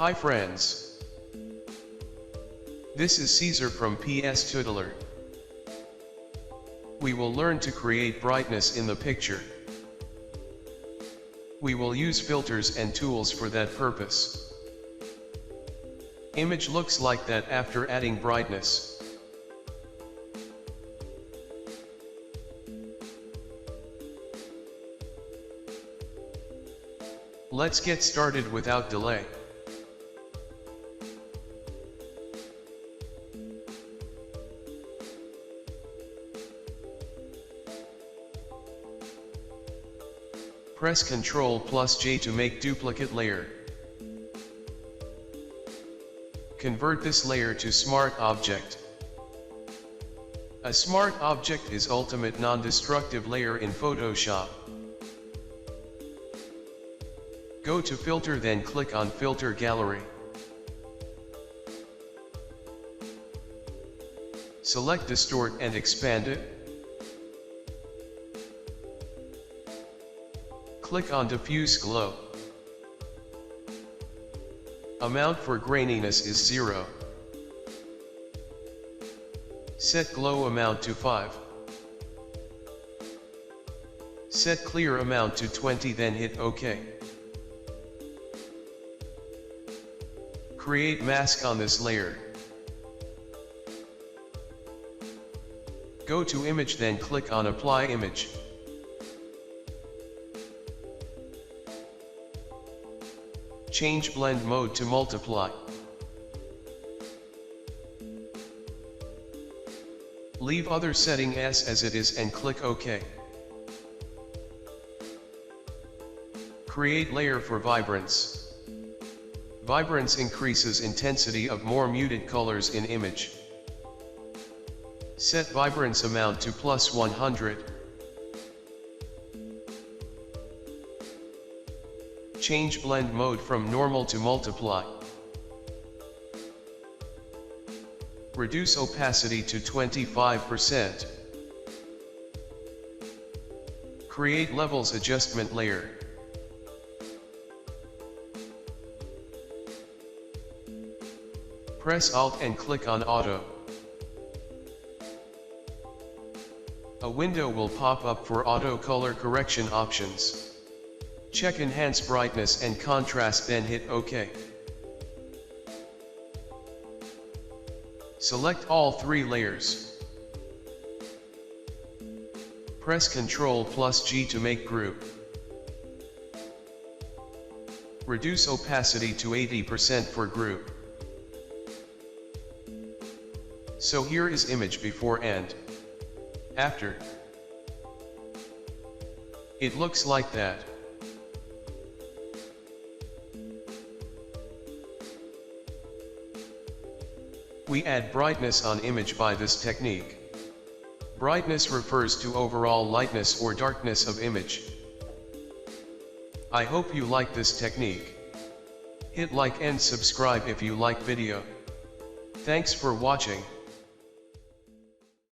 Hi friends. This is Caesar from PS Tutelar. We will learn to create brightness in the picture. We will use filters and tools for that purpose. Image looks like that after adding brightness. Let's get started without delay. Press Ctrl+J to make duplicate layer. Convert this layer to Smart Object. A Smart Object is ultimate non-destructive layer in Photoshop. Go to Filter, then click on Filter Gallery. Select Distort and expand it. Click on Diffuse Glow. Amount for graininess is 0. Set glow amount to 5. Set clear amount to 20, then hit OK. Create mask on this layer. Go to Image, then click on Apply Image. Change blend mode to multiply. Leave other setting as it is and click OK. Create layer for vibrance. Vibrance increases intensity of more muted colors in image. Set vibrance amount to +100. Change blend mode from normal to multiply. Reduce opacity to 25%. Create levels adjustment layer. Press Alt and click on Auto. A window will pop up for auto color correction options. Check Enhance Brightness and Contrast, then hit OK. Select all 3 layers. Press Ctrl+G to make group. Reduce opacity to 80% for group. So here is image before and after. It looks like that. We add brightness on image by this technique. Brightness refers to overall lightness or darkness of image. I hope you like this technique. Hit like and subscribe if you like video. Thanks for watching.